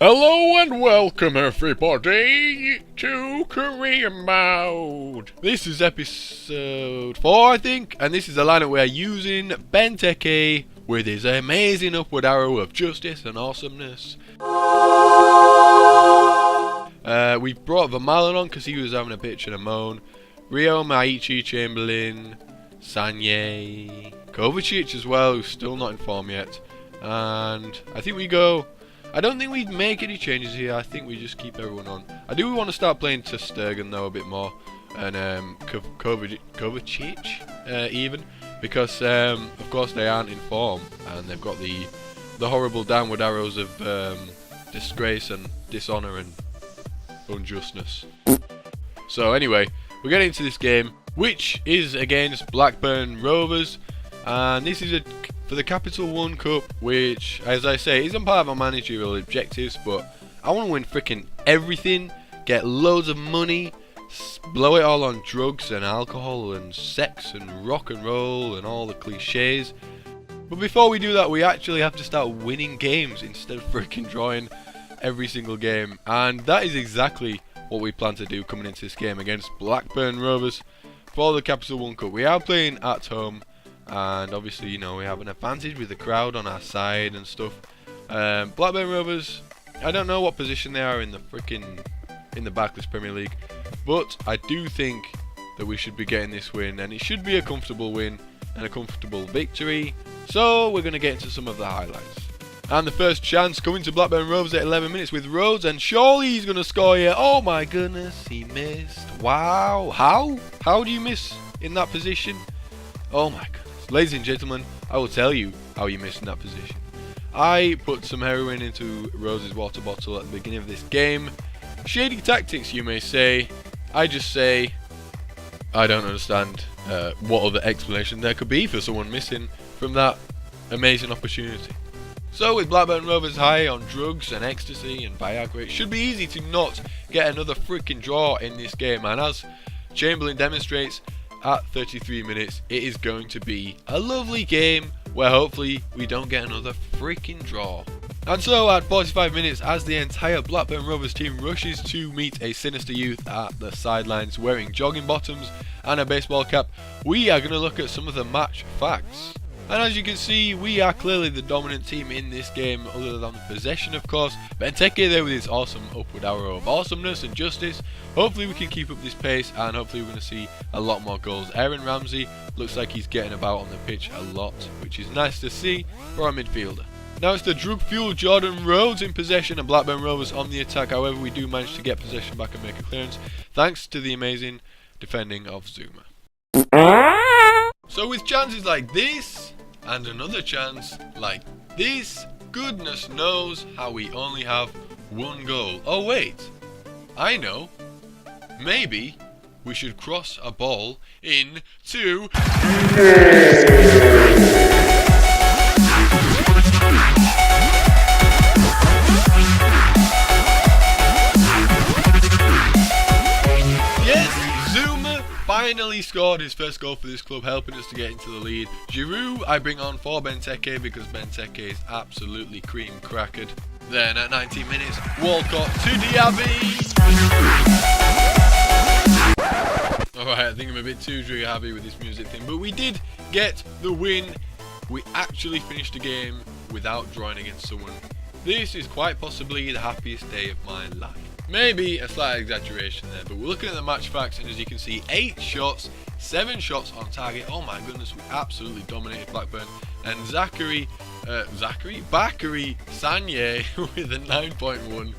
Hello and welcome everybody to Korean Mode. This is episode 4 I think, and this is the lineup we're using. Benteke with his amazing upward arrow of justice and awesomeness. We've brought Vermaelen on because he was having a bitch and a moan. Rio, Maichi, Chamberlain, Sanye, Kovačić as well, who's still not in form yet. And I think we go... I don't think we'd make any changes here. I think we just keep everyone on. I do want to start playing to Sturgeon though a bit more, and Kovačić even, because of course they aren't in form and they've got the horrible downward arrows of disgrace and dishonour and unjustness. So anyway, we're getting into this game, which is against Blackburn Rovers, and this is for the Capital One Cup, which, as I say, isn't part of my managerial objectives, but I want to win freaking everything, get loads of money, blow it all on drugs and alcohol and sex and rock and roll and all the cliches. But before we do that, we actually have to start winning games instead of freaking drawing every single game, and that is exactly what we plan to do coming into this game against Blackburn Rovers for the Capital One Cup. We are playing at home, and obviously, you know, we have an advantage with the crowd on our side and stuff. Blackburn Rovers, I don't know what position they are in the Barclays Premier League, but I do think that we should be getting this win, and it should be a comfortable win and a comfortable victory. So we're going to get into some of the highlights. And the first chance coming to Blackburn Rovers at 11 minutes with Rhodes, and surely he's going to score here. Oh my goodness, he missed. Wow, how do you miss in that position? Oh my goodness. Ladies and gentlemen, I will tell you how you missed in that position. I put some heroin into Rose's water bottle at the beginning of this game. Shady tactics, you may say. I just say, I don't understand what other explanation there could be for someone missing from that amazing opportunity. So with Blackburn Rovers high on drugs and ecstasy and Viagra, it should be easy to not get another freaking draw in this game. And as Chamberlain demonstrates, at 33 minutes, it is going to be a lovely game where hopefully we don't get another freaking draw. And so at 45 minutes, as the entire Blackburn Rovers team rushes to meet a sinister youth at the sidelines wearing jogging bottoms and a baseball cap, we are going to look at some of the match facts. And as you can see, we are clearly the dominant team in this game, other than the possession of course. Benteke there with his awesome upward arrow of awesomeness and justice. Hopefully we can keep up this pace, and hopefully we're going to see a lot more goals. Aaron Ramsey looks like he's getting about on the pitch a lot, which is nice to see for a midfielder. Now it's the drug-fueled Jordan Rhodes in possession and Blackburn Rovers on the attack. However, we do manage to get possession back and make a clearance, thanks to the amazing defending of Zouma. So with chances like this, and another chance like this, goodness knows how we only have one goal. Oh wait, I know. Maybe we should cross a ball into... Yes, Zouma finally scored his first goal for this club, helping us to get into the lead. Giroud I bring on for Benteke because Benteke is absolutely cream crackered. Then at 19 minutes, Walcott to Diaby. Alright, I think I'm a bit too trigger happy with this music thing, but we did get the win. We actually finished the game without drawing against someone. This is quite possibly the happiest day of my life. Maybe a slight exaggeration there, but we're looking at the match facts, and as you can see, 8 shots, 7 shots on target. Oh my goodness, we absolutely dominated Blackburn. And Bakary Sanye with a 9.1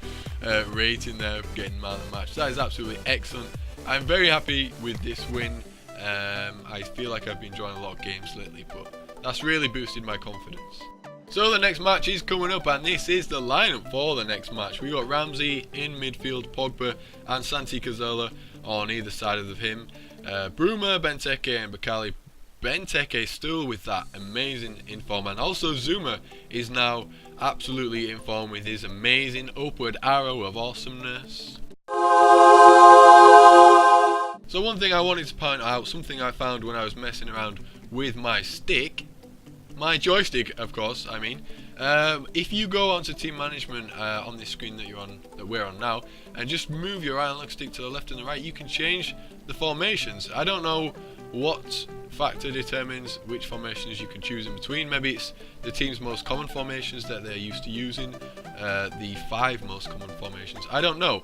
rating there, getting man of the match. That is absolutely excellent. I'm very happy with this win. I feel like I've been drawing a lot of games lately, but that's really boosted my confidence. So the next match is coming up, and this is the lineup for the next match. We got Ramsey in midfield, Pogba and Santi Cazorla on either side of him. Bruma, Benteke and Bakali. Benteke still with that amazing inform, and also Zouma is now absolutely in form with his amazing upward arrow of awesomeness. So one thing I wanted to point out, something I found when I was messing around with my stick, my joystick of course, If you go onto team management on this screen that we're on now, and just move your right analog stick to the left and the right, you can change the formations. I don't know what factor determines which formations you can choose in between. Maybe it's the team's most common formations that they're used to using, the 5 most common formations. I don't know.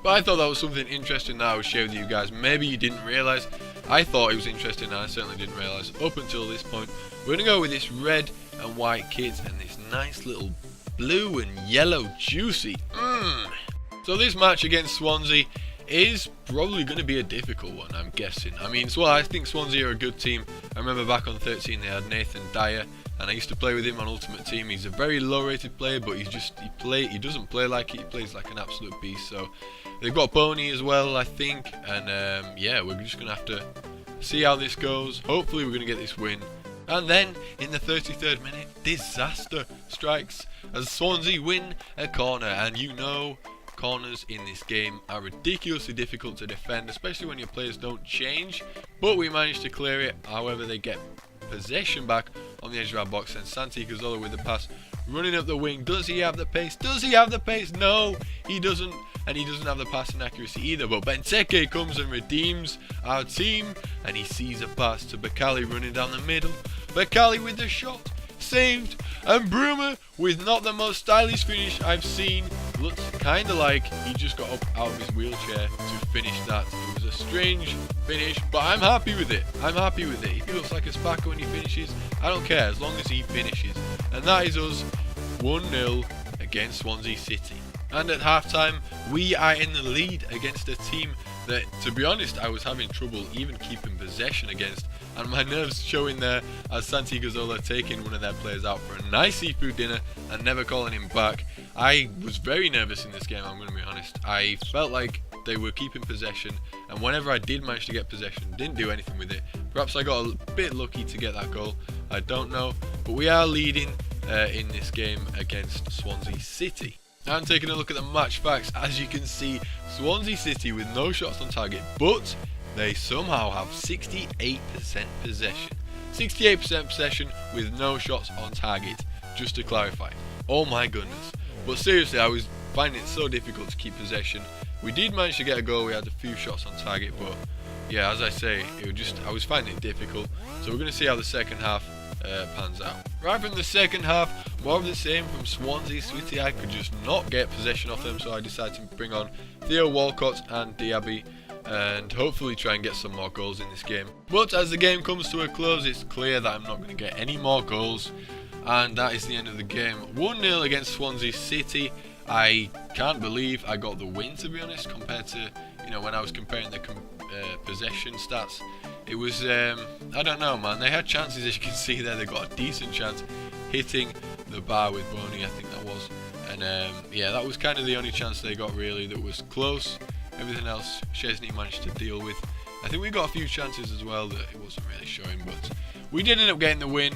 But I thought that was something interesting that I would share with you guys. Maybe you didn't realise. I thought it was interesting and I certainly didn't realise up until this point. We're going to go with this red and white kit and this nice little blue and yellow juicy. So this match against Swansea is probably going to be a difficult one, I'm guessing. I mean, I think Swansea are a good team. I remember back on 13 they had Nathan Dyer, and I used to play with him on Ultimate Team. He's a very low rated player, but he doesn't play like it, he plays like an absolute beast. So they've got Boney as well, I think, and yeah, we're just going to have to see how this goes. Hopefully we're going to get this win. And then in the 33rd minute, disaster strikes as Swansea win a corner, and you know corners in this game are ridiculously difficult to defend, especially when your players don't change, but we managed to clear it. However, they get possession back on the edge of our box, and Santi Cazorla with the pass running up the wing. Does he have the pace? Does he have the pace? No, he doesn't, and he doesn't have the passing accuracy either. But Benteke comes and redeems our team, and he sees a pass to Bakali running down the middle. Bakali with the shot, saved, and Bruma with not the most stylish finish I've seen. Looks kind of like he just got up out of his wheelchair to finish that. It was a strange finish, but I'm happy with it. I'm happy with it. If he looks like a spacker when he finishes, I don't care, as long as he finishes. And that is us 1-0 against Swansea City. And at halftime, we are in the lead against a team that, to be honest, I was having trouble even keeping possession against. And my nerves showing there as Santi Cazorla taking one of their players out for a nice seafood dinner and never calling him back. I was very nervous in this game, I'm going to be honest. I felt like they were keeping possession, and whenever I did manage to get possession, didn't do anything with it. Perhaps I got a bit lucky to get that goal, I don't know. But we are leading in this game against Swansea City. And taking a look at the match facts, as you can see, Swansea City with no shots on target, but they somehow have 68% possession. 68% possession with no shots on target, just to clarify. Oh my goodness. But seriously, I was finding it so difficult to keep possession. We did manage to get a goal, we had a few shots on target, but yeah, as I say, I was finding it difficult. So we're going to see how the second half pans out. Right from the second half, more of the same from Swansea City. I could just not get possession off them, so I decided to bring on Theo Walcott and Diaby and hopefully try and get some more goals in this game. But as the game comes to a close, it's clear that I'm not going to get any more goals, and that is the end of the game. 1-0 against Swansea City. I can't believe I got the win, to be honest, compared to, you know, when I was comparing the possession stats. It was, I don't know, man. They had chances, as you can see there. They got a decent chance hitting the bar with Boney, I think that was. And yeah, that was kind of the only chance they got, really, that was close. Everything else Chesney managed to deal with. I think we got a few chances as well that it wasn't really showing, but we did end up getting the win.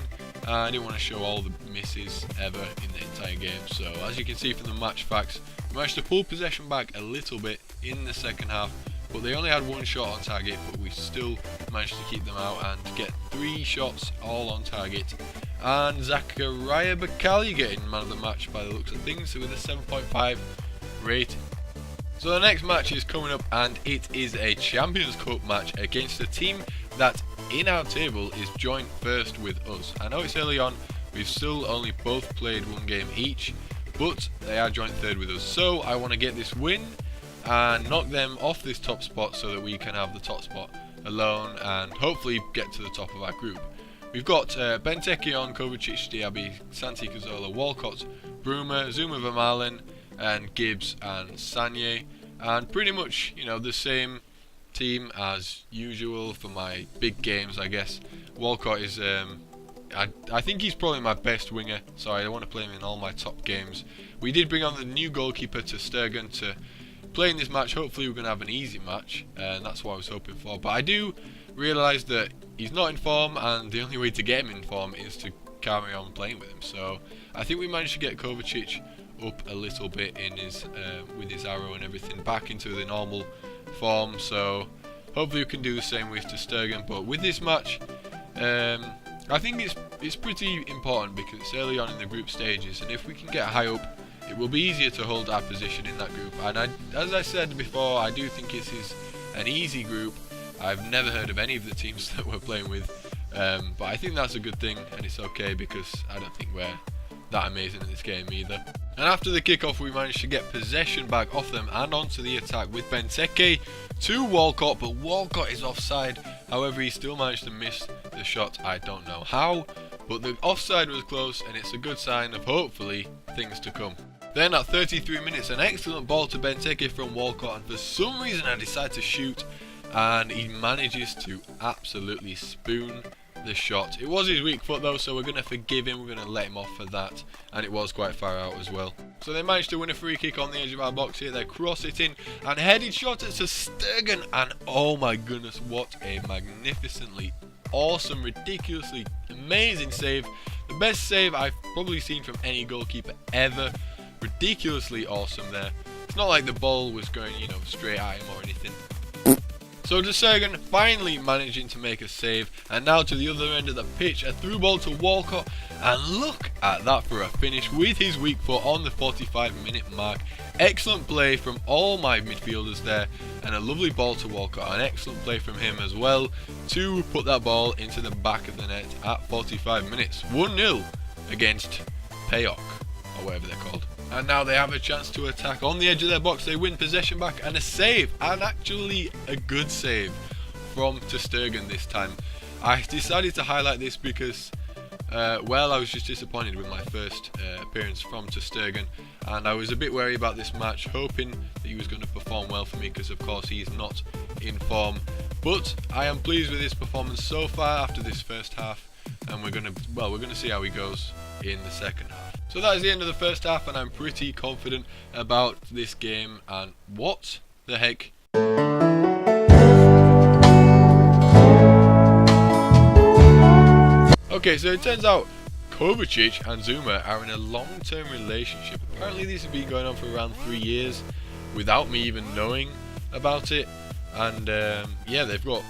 I didn't want to show all the misses ever in the entire game. So as you can see from the match facts, we managed to pull possession back a little bit in the second half, but they only had one shot on target, but we still managed to keep them out and get 3 shots all on target. And Zakaria Bakali getting man of the match by the looks of things, with a 7.5 rating. So the next match is coming up, and it is a Champions Cup match against a team that in our table is joint first with us. I know it's early on, we've still only both played one game each, but they are joint third with us. So I want to get this win and knock them off this top spot so that we can have the top spot alone and hopefully get to the top of our group. We've got Benteke on, Kovačić, Diaby, Santi Cazorla, Walcott, Bruma, Zouma Vermaelen, and Gibbs and Sanye, and pretty much, you know, the same team as usual for my big games, I guess. Walcott is, I think he's probably my best winger, so I want to play him in all my top games. We did bring on the new goalkeeper to Sturgeon to play in this match. Hopefully we're going to have an easy match, and that's what I was hoping for. But I do realise that he's not in form, and the only way to get him in form is to carry on playing with him. So I think we managed to get Kovačić up a little bit in his with his arrow and everything back into the normal form, so hopefully we can do the same with Sturgeon. But with this match, I think it's it's pretty important because it's early on in the group stages, and if we can get high up, it will be easier to hold our position in that group. And as I said before, I do think this is an easy group. I've never heard of any of the teams that we're playing with, but I think that's a good thing, and it's okay because I don't think we're that amazing in this game either. And after the kickoff, we managed to get possession back off them and onto the attack with Benteke to Walcott, but Walcott is offside. However, he still managed to miss the shot. I don't know how, but the offside was close, and it's a good sign of hopefully things to come. Then at 33 minutes, an excellent ball to Benteke from Walcott, and for some reason I decide to shoot, and he manages to absolutely spoon the shot. It was his weak foot though, so we're going to forgive him, we're going to let him off for that, and it was quite far out as well. So they managed to win a free kick on the edge of our box here. They cross it in and headed shot at Sturgen, and oh my goodness, what a magnificently awesome, ridiculously amazing save. The best save I've probably seen from any goalkeeper ever. Ridiculously awesome there. It's not like the ball was going, you know, straight at him or anything. So Sturgen finally managing to make a save, and now to the other end of the pitch, a through ball to Walcott, and look at that for a finish with his weak foot on the 45-minute mark. Excellent play from all my midfielders there, and a lovely ball to Walcott, an excellent play from him as well to put that ball into the back of the net at 45 minutes. 1-0 against Payok, or whatever they're called. And now they have a chance to attack on the edge of their box. They win possession back, and a save, and actually a good save from Sturgen this time. I decided to highlight this because, well, I was just disappointed with my first appearance from Sturgen, and I was a bit wary about this match, hoping that he was going to perform well for me because, of course, he's not in form. But I am pleased with his performance so far after this first half, and we're going to see how he goes in the second half. So that is the end of the first half, and I'm pretty confident about this game. And what the heck? Okay, so it turns out Kovačić and Zouma are in a long-term relationship. Apparently this has been going on for around 3 years without me even knowing about it. And yeah, they've got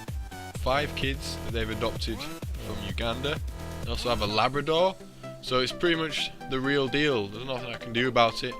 5 kids that they've adopted from Uganda. They also have a Labrador. So it's pretty much the real deal. There's nothing I can do about it.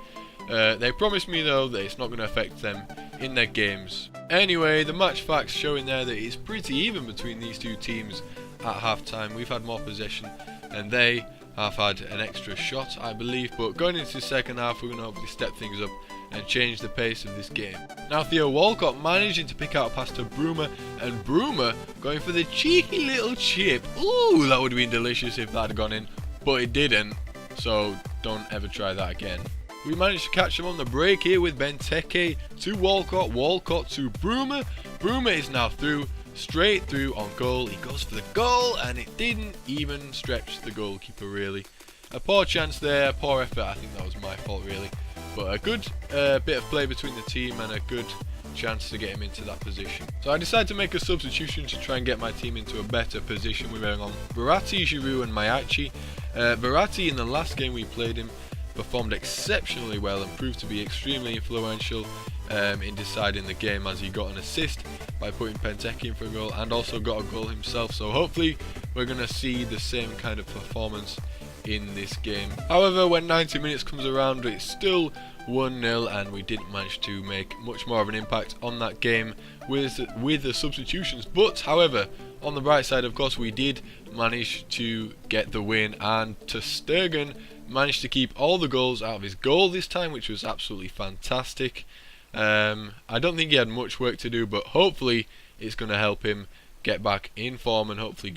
They promised me though that it's not going to affect them in their games. Anyway, the match facts showing there that it's pretty even between these two teams at half time. We've had more possession and they have had an extra shot, I believe. But going into the second half, we're going to hopefully step things up and change the pace of this game. Now Theo Walcott managing to pick out a pass to Bruma, and Bruma going for the cheeky little chip. Ooh, that would have been delicious if that had gone in. But it didn't, so don't ever try that again. We managed to catch him on the break here with Benteke to Walcott, Walcott to Bruma. Bruma is now through, straight through on goal. He goes for the goal, and it didn't even stretch the goalkeeper really. A poor chance there, poor effort. I think that was my fault really. But a good bit of play between the team and a good chance to get him into that position. So I decided to make a substitution to try and get my team into a better position. We're going on Verratti, Giroud and Mayachi. Verratti, in the last game we played him, performed exceptionally well and proved to be extremely influential in deciding the game, as he got an assist by putting Benteke in for a goal and also got a goal himself. So hopefully we're going to see the same kind of performance in this game. However, when 90 minutes comes around, it's still 1-0, and we didn't manage to make much more of an impact on that game with the substitutions. But however, on the bright side, of course, we did manage to get the win, and Sturgen managed to keep all the goals out of his goal this time, which was absolutely fantastic. I don't think he had much work to do, but hopefully it's going to help him get back in form and hopefully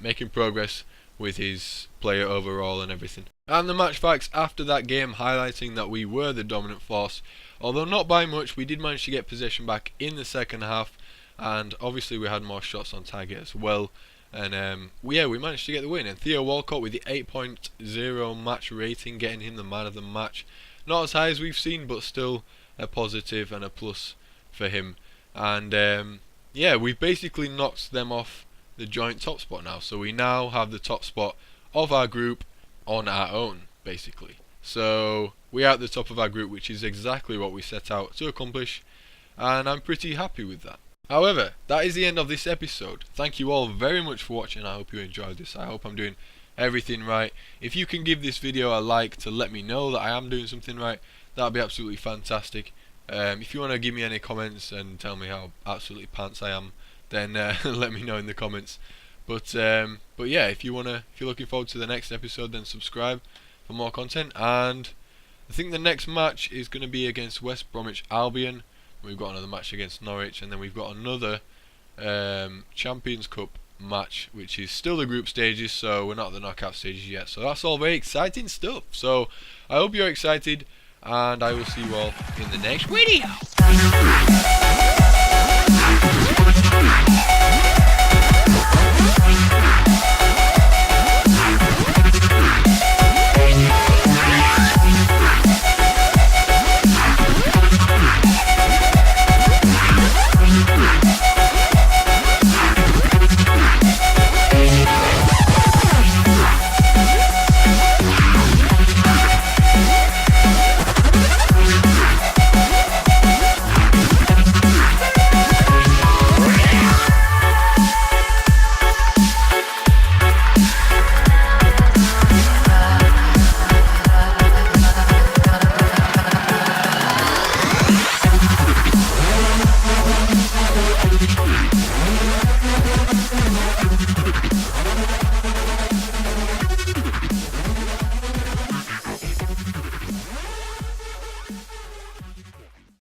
making progress with his player overall and everything. And the match facts after that game highlighting that we were the dominant force. Although not by much, we did manage to get possession back in the second half, and obviously we had more shots on target as well. And yeah, we managed to get the win. And Theo Walcott with the 8.0 match rating, getting him the man of the match. Not as high as we've seen, but still a positive and a plus for him. And yeah, we've basically knocked them off the joint top spot now. So we now have the top spot of our group on our own, basically. So we are at the top of our group, which is exactly what we set out to accomplish. And I'm pretty happy with that. However, that is the end of this episode. Thank you all very much for watching. I hope you enjoyed this. I hope I'm doing everything right. If you can give this video a like to let me know that I am doing something right, that would be absolutely fantastic. If you want to give me any comments and tell me how absolutely pants I am, then let me know in the comments. But yeah, if you're looking forward to the next episode, then subscribe for more content. And I think the next match is going to be against West Bromwich Albion. We've got another match against Norwich, and then we've got another Champions Cup match, which is still the group stages, so we're not at the knockout stages yet. So that's all very exciting stuff. So I hope you're excited, and I will see you all in the next video.